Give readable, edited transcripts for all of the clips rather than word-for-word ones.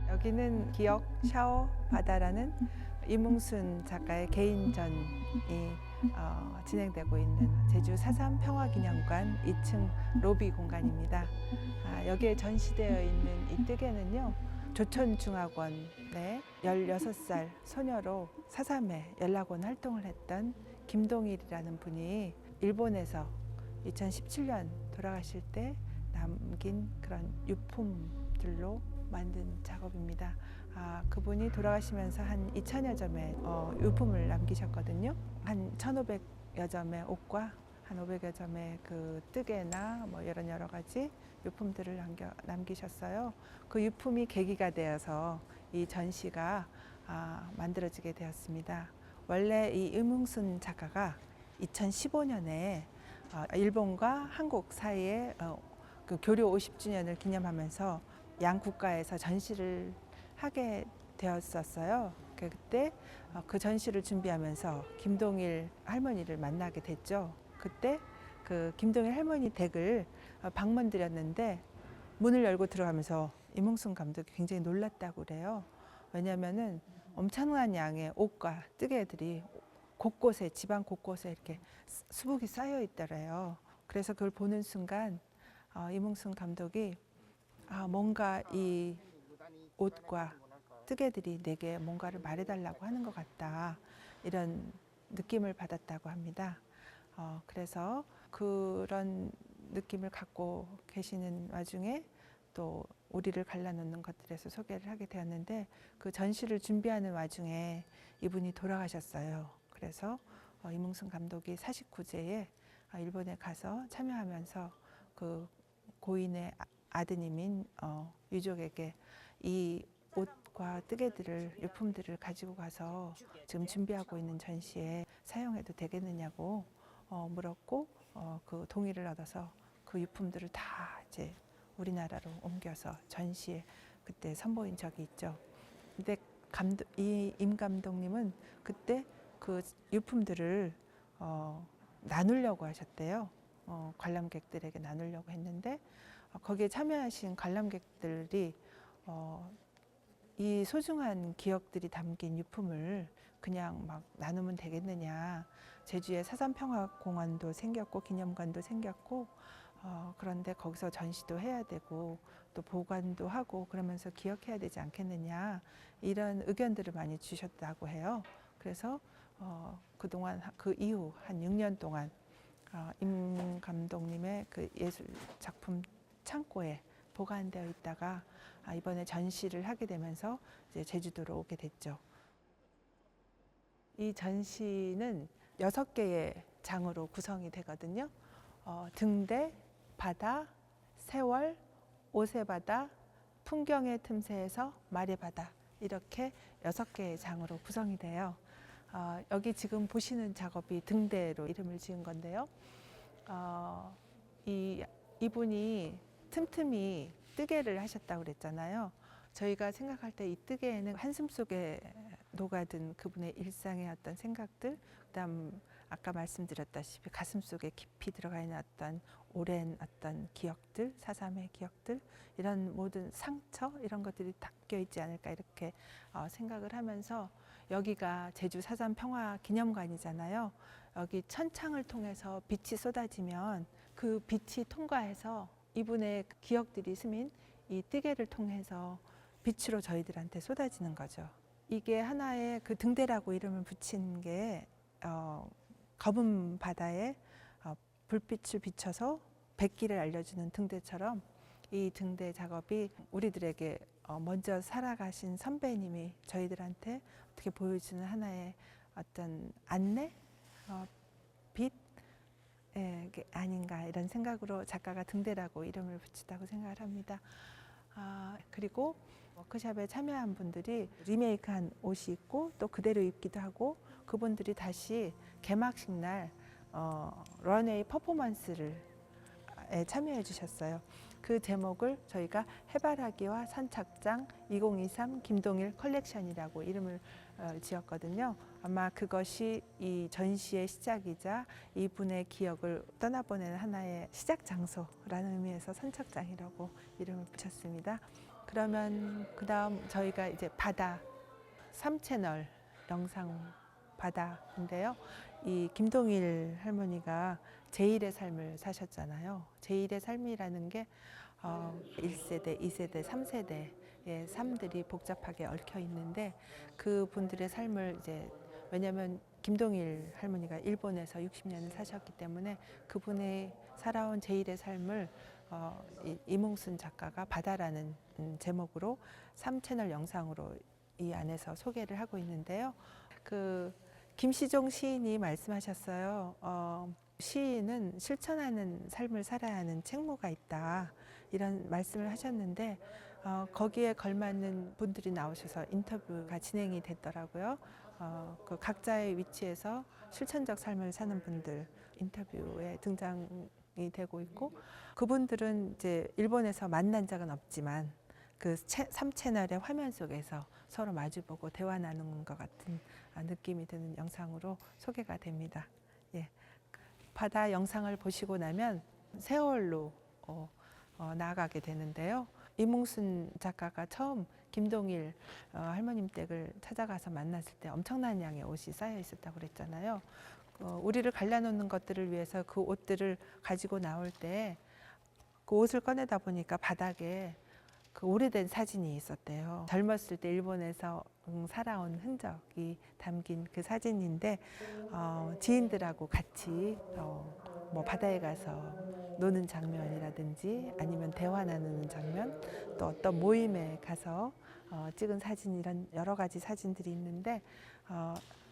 여기는 기억 샤워 바다라는 이뭉순 작가의 개인전이 진행되고 있는 제주 4.3 평화기념관 2층 로비 공간입니다. 여기에 전시되어 있는 이 뜨개는요, 조천중학원의 16살 소녀로 4.3에 연락원 활동을 했던 김동일이라는 분이 일본에서 2017년 돌아가실 때 남긴 그런 유품들로 만든 작업입니다. 그분이 돌아가시면서 한 2,000여 점의 유품을 남기셨거든요. 한 1,500여 점의 옷과 한 500여 점의 그 뜨개나 뭐 이런 여러 가지 유품들을 남기셨어요. 그 유품이 계기가 되어서 이 전시가 만들어지게 되었습니다. 원래 이 이뭉순 작가가 2015년에 일본과 한국 사이에 그 교류 50주년을 기념하면서 양 국가에서 전시를 하게 되었었어요. 그때 그 전시를 준비하면서 김동일 할머니를 만나게 됐죠. 그때 그 김동일 할머니 댁을 방문 드렸는데 문을 열고 들어가면서 이뭉순 감독이 굉장히 놀랐다고 그래요. 왜냐면은 엄청난 양의 옷과 뜨개들이 곳곳에, 집안 곳곳에 이렇게 수북이 쌓여 있더래요. 그래서 그걸 보는 순간 이뭉순 감독이 뭔가 이 옷과 뜨개들이 내게 뭔가를 말해달라고 하는 것 같다, 이런 느낌을 받았다고 합니다. 그래서 그런 느낌을 갖고 계시는 와중에 또 우리를 갈라놓는 것들에서 소개를 하게 되었는데, 그 전시를 준비하는 와중에 이분이 돌아가셨어요. 그래서 이뭉순 감독이 49제에 일본에 가서 참여하면서 그 고인의 아드님인 유족에게 이 옷과 뜨개들을, 유품들을 가지고 가서 지금 준비하고 있는 전시에 사용해도 되겠느냐고 물었고, 그 동의를 얻어서 그 유품들을 다 이제 우리나라로 옮겨서 전시에 그때 선보인 적이 있죠. 근데 이 임 감독님은 그때 그 유품들을 나누려고 하셨대요. 관람객들에게 나누려고 했는데 거기에 참여하신 관람객들이 이 소중한 기억들이 담긴 유품을 그냥 막 나누면 되겠느냐. 제주에 4.3 평화공원도 생겼고 기념관도 생겼고 그런데 거기서 전시도 해야 되고 또 보관도 하고 그러면서 기억해야 되지 않겠느냐, 이런 의견들을 많이 주셨다고 해요. 그래서 그동안 그 이후 한 6년 동안 임 감독님의 그 예술 작품 창고에 보관되어 있다가 이번에 전시를 하게 되면서 이제 제주도로 오게 됐죠. 이 전시는 6개의 장으로 구성이 되거든요. 등대, 바다, 세월, 오세바다, 풍경의 틈새에서 말해바다, 이렇게 6개의 장으로 구성이 돼요. 여기 지금 보시는 작업이 등대로 이름을 지은 건데요. 이분이 틈틈이 뜨개를 하셨다고 그랬잖아요. 저희가 생각할 때 이 뜨개에는 한숨 속에 녹아든 그분의 일상의 어떤 생각들, 그다음 아까 말씀드렸다시피 가슴 속에 깊이 들어가 있는 어떤 오랜 어떤 기억들, 4.3의 기억들, 이런 모든 상처, 이런 것들이 담겨 있지 않을까, 이렇게 생각을 하면서, 여기가 제주 4.3 평화기념관이잖아요. 여기 천창을 통해서 빛이 쏟아지면 그 빛이 통과해서 이분의 기억들이 스민 이 뜨개를 통해서 빛으로 저희들한테 쏟아지는 거죠. 이게 하나의 그 등대라고 이름을 붙인 게 검은 바다에 불빛을 비춰서 백기를 알려주는 등대처럼, 이 등대 작업이 우리들에게 먼저 살아가신 선배님이 저희들한테 어떻게 보여주는 하나의 어떤 안내, 빛 아닌가, 이런 생각으로 작가가 등대라고 이름을 붙였다고 생각을 합니다. 그리고 워크숍에 참여한 분들이 리메이크한 옷이 있고 또 그대로 입기도 하고, 그분들이 다시 개막식 날 런웨이 퍼포먼스를 참여해 주셨어요. 그 제목을 저희가 해바라기와 선착장 2023 김동일 컬렉션이라고 이름을 지었거든요. 아마 그것이 이 전시의 시작이자 이분의 기억을 떠나보내는 하나의 시작 장소라는 의미에서 선착장이라고 이름을 붙였습니다. 그러면 그다음 저희가 이제 바다 3채널 영상 바다인데요. 이 김동일 할머니가 제1의 삶을 사셨잖아요. 제1의 삶이라는 게 1세대, 2세대, 3세대의 삶들이 복잡하게 얽혀 있는데 그분들의 삶을 이제 왜냐하면 김동일 할머니가 일본에서 60년을 사셨기 때문에 그분의 살아온 제1의 삶을 이몽순 작가가 바다라는 제목으로 3채널 영상으로 이 안에서 소개를 하고 있는데요. 그 김시종 시인이 말씀하셨어요. 시인은 실천하는 삶을 살아야 하는 책무가 있다. 이런 말씀을 하셨는데 거기에 걸맞는 분들이 나오셔서 인터뷰가 진행이 됐더라고요. 그 각자의 위치에서 실천적 삶을 사는 분들 인터뷰에 등장이 되고 있고 그분들은 이제 일본에서 만난 적은 없지만 그 3채널의 화면 속에서 서로 마주보고 대화 나누는 것 같은 느낌이 드는 영상으로 소개가 됩니다. 예. 바다 영상을 보시고 나면 세월로 나아가게 되는데요. 이몽순 작가가 처음 김동일 할머님 댁을 찾아가서 만났을 때 엄청난 양의 옷이 쌓여 있었다고 그랬잖아요. 우리를 갈라놓는 것들을 위해서 그 옷들을 가지고 나올 때 그 옷을 꺼내다 보니까 바닥에 그 오래된 사진이 있었대요. 젊었을 때 일본에서 살아온 흔적이 담긴 그 사진인데 지인들하고 같이 뭐 바다에 가서 노는 장면이라든지 아니면 대화 나누는 장면 또 어떤 모임에 가서 찍은 사진 이런 여러 가지 사진들이 있는데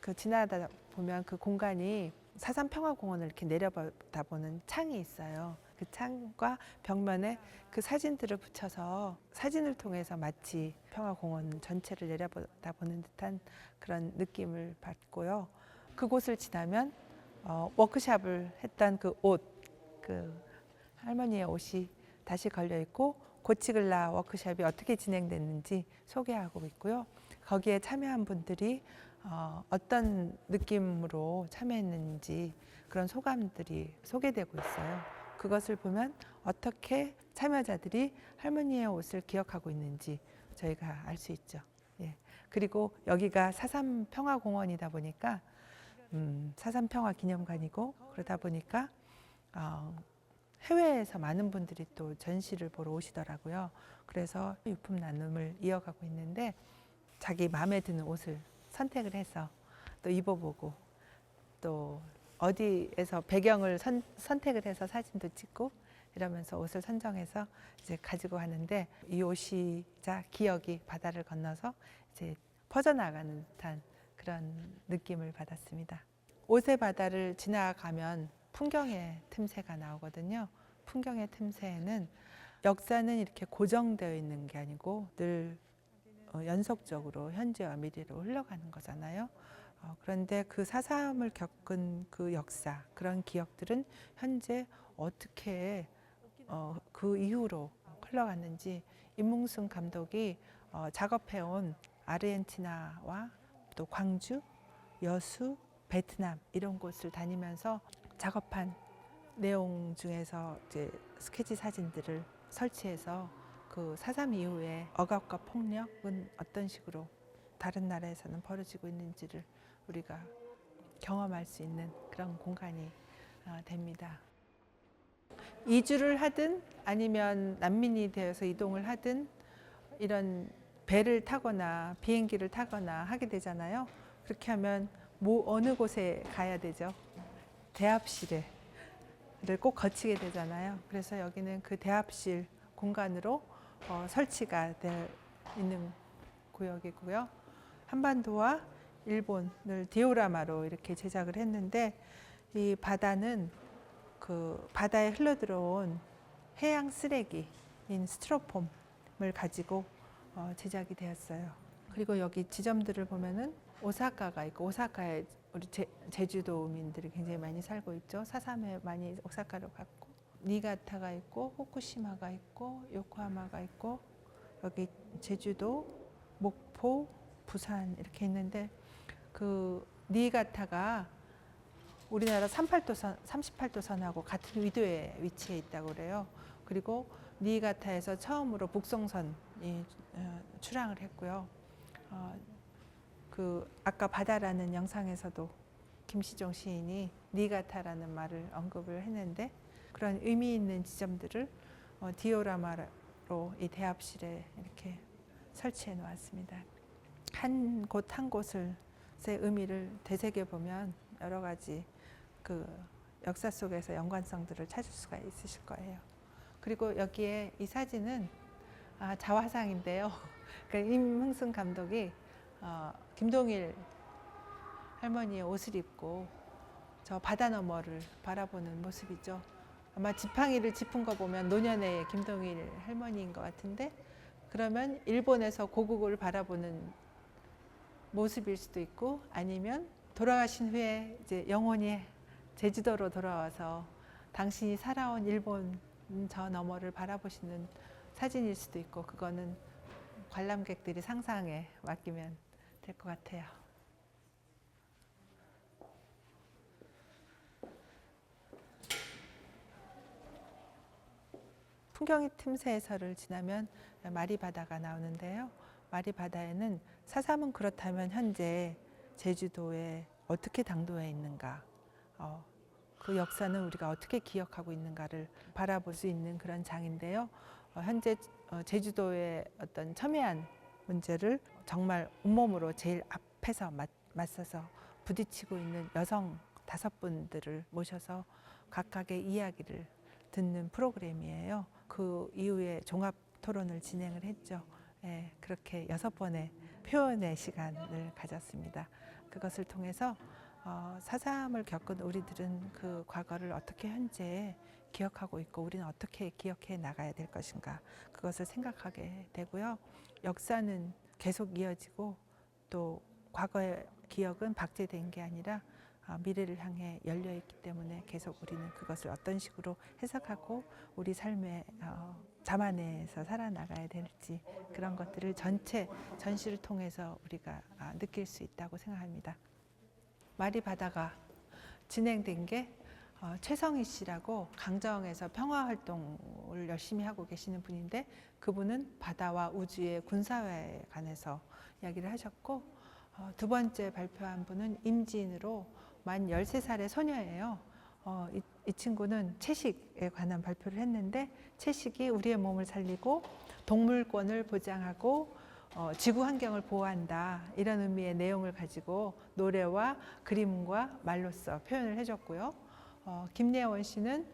그 지나다 보면 그 공간이 사삼평화공원을 이렇게 내려다 보는 창이 있어요. 그 창과 벽면에 그 사진들을 붙여서 사진을 통해서 마치 평화공원 전체를 내려다 보는 듯한 그런 느낌을 받고요. 그곳을 지나면 워크샵을 했던 그 옷, 그 할머니의 옷이 다시 걸려 있고 고치글라 워크샵이 어떻게 진행됐는지 소개하고 있고요. 거기에 참여한 분들이 어떤 느낌으로 참여했는지 그런 소감들이 소개되고 있어요. 그것을 보면 어떻게 참여자들이 할머니의 옷을 기억하고 있는지 저희가 알 수 있죠. 예. 그리고 여기가 사삼평화공원이다 보니까 사삼평화기념관이고 그러다 보니까 해외에서 많은 분들이 또 전시를 보러 오시더라고요. 그래서 유품 나눔을 이어가고 있는데 자기 마음에 드는 옷을 선택을 해서 또 입어보고 또 어디에서 배경을 선택을 해서 사진도 찍고 이러면서 옷을 선정해서 이제 가지고 가는데 이 옷이자 기억이 바다를 건너서 이제 퍼져나가는 듯한 그런 느낌을 받았습니다. 옷의 바다를 지나가면 풍경의 틈새가 나오거든요. 풍경의 틈새에는 역사는 이렇게 고정되어 있는 게 아니고 늘 연속적으로 현재와 미래로 흘러가는 거잖아요. 그런데 그 사삼을 겪은 그 역사, 그런 기억들은 현재 어떻게 그 이후로 흘러갔는지 임몽순 감독이 작업해온 아르헨티나와 또 광주, 여수, 베트남 이런 곳을 다니면서 작업한 내용 중에서 이제 스케치 사진들을 설치해서 그 4.3 이후에 억압과 폭력은 어떤 식으로 다른 나라에서는 벌어지고 있는지를 우리가 경험할 수 있는 그런 공간이 됩니다. 이주를 하든 아니면 난민이 되어서 이동을 하든 이런 배를 타거나 비행기를 타거나 하게 되잖아요. 그렇게 하면 어느 곳에 가야 되죠? 대합실을 꼭 거치게 되잖아요. 그래서 여기는 그 대합실 공간으로 설치가 되어 있는 구역이고요. 한반도와 일본을 디오라마로 이렇게 제작을 했는데 이 바다는 그 바다에 흘러들어온 해양 쓰레기인 스티로폼을 가지고 제작이 되었어요. 그리고 여기 지점들을 보면은 오사카가 있고 오사카에 우리 제주도민들이 굉장히 많이 살고 있죠. 4.3에 많이 오사카로 갔고 니가타가 있고 후쿠시마가 있고 요코하마가 있고 여기 제주도, 목포, 부산 이렇게 있는데 그 니가타가 우리나라 38도선하고 같은 위도에 위치해 있다고 그래요. 그리고 니가타에서 처음으로 북송선이 출항을 했고요. 그 아까 바다라는 영상에서도 김시종 시인이 니가타라는 말을 언급을 했는데 그런 의미 있는 지점들을 디오라마로 이 대합실에 이렇게 설치해 놓았습니다. 한 곳 한 곳의 의미를 되새겨 보면 여러 가지 그 역사 속에서 연관성들을 찾을 수가 있으실 거예요. 그리고 여기에 이 사진은 자화상인데요. 그러니까 임흥순 감독이 김동일 할머니의 옷을 입고 저 바다 너머를 바라보는 모습이죠. 아마 지팡이를 짚은 거 보면 노년의 김동일 할머니인 것 같은데 그러면 일본에서 고국을 바라보는 모습일 수도 있고 아니면 돌아가신 후에 이제 영혼이 제주도로 돌아와서 당신이 살아온 일본 저 너머를 바라보시는 사진일 수도 있고 그거는 관람객들이 상상에 맡기면 될 것 같아요. 풍경의 틈새에서를 지나면 마리바다가 나오는데요. 마리바다에는 사삼은 그렇다면 현재 제주도에 어떻게 당도해 있는가, 그 역사는 우리가 어떻게 기억하고 있는가를 바라볼 수 있는 그런 장인데요. 현재 제주도의 어떤 첨예한 문제를 정말 온몸으로 제일 앞에서 맞서서 부딪히고 있는 여성 5분들을 모셔서 각각의 이야기를 듣는 프로그램이에요. 그 이후에 종합 토론을 진행을 했죠. 예, 그렇게 6번의 표현의 시간을 가졌습니다. 그것을 통해서 사삼을 겪은 우리들은 그 과거를 어떻게 현재 기억하고 있고 우리는 어떻게 기억해 나가야 될 것인가 그것을 생각하게 되고요. 역사는 계속 이어지고 또 과거의 기억은 박제된 게 아니라 미래를 향해 열려 있기 때문에 계속 우리는 그것을 어떤 식으로 해석하고 우리 삶의 자만에서 살아나가야 될지 그런 것들을 전체 전시를 통해서 우리가 느낄 수 있다고 생각합니다. 마리바다가 진행된 게 최성희 씨라고 강정에서 평화활동을 열심히 하고 계시는 분인데 그분은 바다와 우주의 군사화에 관해서 이야기를 하셨고 두 번째 발표한 분은 임지인으로 만 13살의 소녀예요. 이 친구는 채식에 관한 발표를 했는데 채식이 우리의 몸을 살리고 동물권을 보장하고 지구 환경을 보호한다 이런 의미의 내용을 가지고 노래와 그림과 말로써 표현을 해줬고요. 김예원 씨는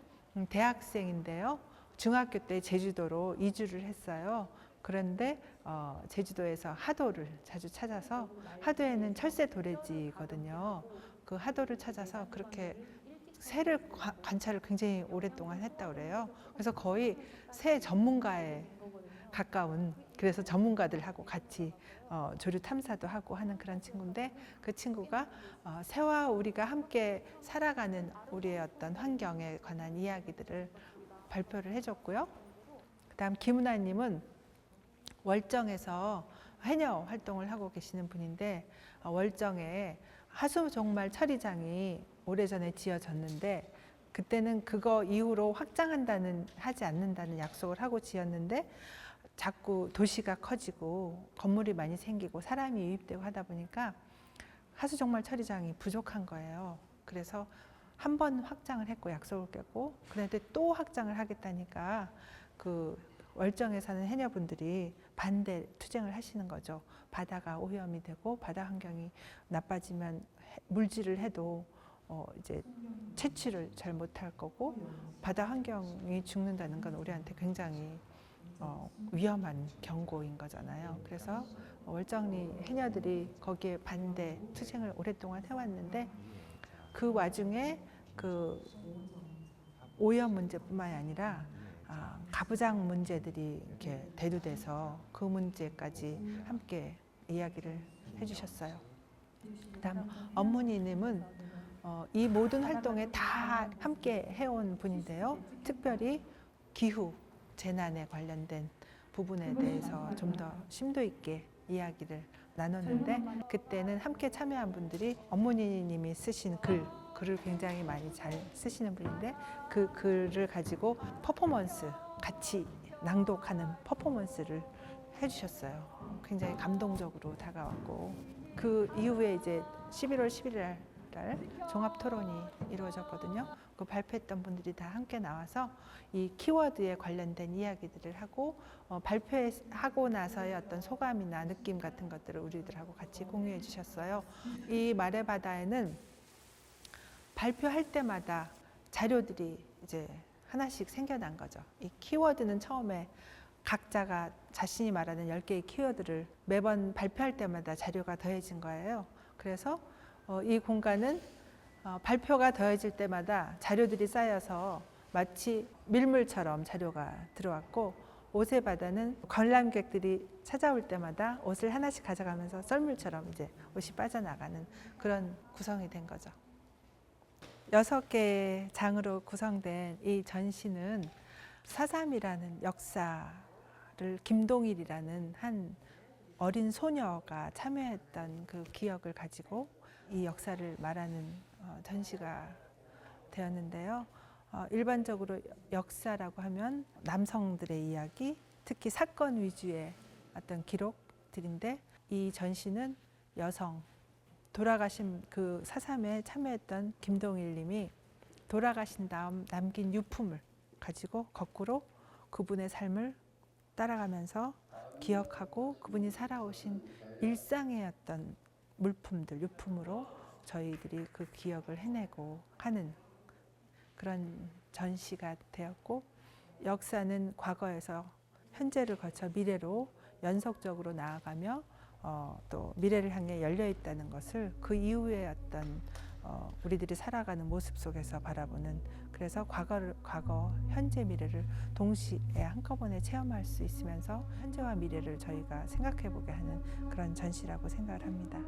대학생인데요. 중학교 때 제주도로 이주를 했어요. 그런데 제주도에서 하도를 자주 찾아서 하도에는 철새 도래지거든요. 그 하도를 찾아서 그렇게 새를 관찰을 굉장히 오랫동안 했다고 그래요. 그래서 거의 새 전문가에 가까운 그래서 전문가들하고 같이 조류 탐사도 하고 하는 그런 친구인데 그 친구가 새와 우리가 함께 살아가는 우리의 어떤 환경에 관한 이야기들을 발표를 해줬고요. 그다음 김은아님은 월정에서 해녀 활동을 하고 계시는 분인데 월정에 하수종말 처리장이 오래전에 지어졌는데 그때는 그거 이후로 하지 않는다는 약속을 하고 지었는데 자꾸 도시가 커지고 건물이 많이 생기고 사람이 유입되고 하다 보니까 하수종말 처리장이 부족한 거예요. 그래서 한 번 확장을 했고 약속을 깼고 그런데 또 확장을 하겠다니까 그 월정에 사는 해녀분들이 반대 투쟁을 하시는 거죠. 바다가 오염이 되고 바다 환경이 나빠지면 물질을 해도 이제 채취를 잘 못할 거고 바다 환경이 죽는다는 건 우리한테 굉장히 위험한 경고인 거잖아요. 그래서 월정리 해녀들이 거기에 반대 투쟁을 오랫동안 해왔는데 그 와중에 그 오염 문제뿐만이 아니라 가부장 문제들이 이렇게 대두돼서 그 문제까지 함께 이야기를 해주셨어요. 그다음 엄문희님은 이 모든 활동에 다 함께 해온 분인데요. 특별히 기후 재난에 관련된 부분에 대해서 좀 더 심도 있게 이야기를 나눴는데, 그때는 함께 참여한 분들이 어머니님이 쓰신 글을 굉장히 많이 잘 쓰시는 분인데, 그 글을 가지고 퍼포먼스, 같이 낭독하는 퍼포먼스를 해주셨어요. 굉장히 감동적으로 다가왔고, 그 이후에 이제 11월 11일 날 종합 토론이 이루어졌거든요. 그 발표했던 분들이 다 함께 나와서 이 키워드에 관련된 이야기들을 하고, 발표하고 나서의 어떤 소감이나 느낌 같은 것들을 우리들하고 같이 공유해 주셨어요. 이 말의 바다에는 발표할 때마다 자료들이 이제 하나씩 생겨난 거죠. 이 키워드는 처음에 각자가 자신이 말하는 10개의 키워드를 매번 발표할 때마다 자료가 더해진 거예요. 그래서 이 공간은 발표가 더해질 때마다 자료들이 쌓여서 마치 밀물처럼 자료가 들어왔고, 옷의 바다는 관람객들이 찾아올 때마다 옷을 하나씩 가져가면서 썰물처럼 이제 옷이 빠져나가는 그런 구성이 된 거죠. 6개의 장으로 구성된 이 전시는 4.3이라는 역사를 김동일이라는 한 어린 소녀가 참여했던 그 기억을 가지고 이 역사를 말하는 전시가 되었는데요. 일반적으로 역사라고 하면 남성들의 이야기, 특히 사건 위주의 어떤 기록들인데, 이 전시는 여성, 돌아가신 그 4.3에 참여했던 김동일 님이 돌아가신 다음 남긴 유품을 가지고 거꾸로 그분의 삶을 따라가면서 기억하고, 그분이 살아오신 일상의 어떤 물품들, 유품으로 저희들이 그 기억을 해내고 하는 그런 전시가 되었고, 역사는 과거에서 현재를 거쳐 미래로 연속적으로 나아가며 또 미래를 향해 열려 있다는 것을 그 이후의 어떤 우리들이 살아가는 모습 속에서 바라보는, 그래서 과거, 현재, 미래를 동시에 한꺼번에 체험할 수 있으면서 현재와 미래를 저희가 생각해 보게 하는 그런 전시라고 생각을 합니다.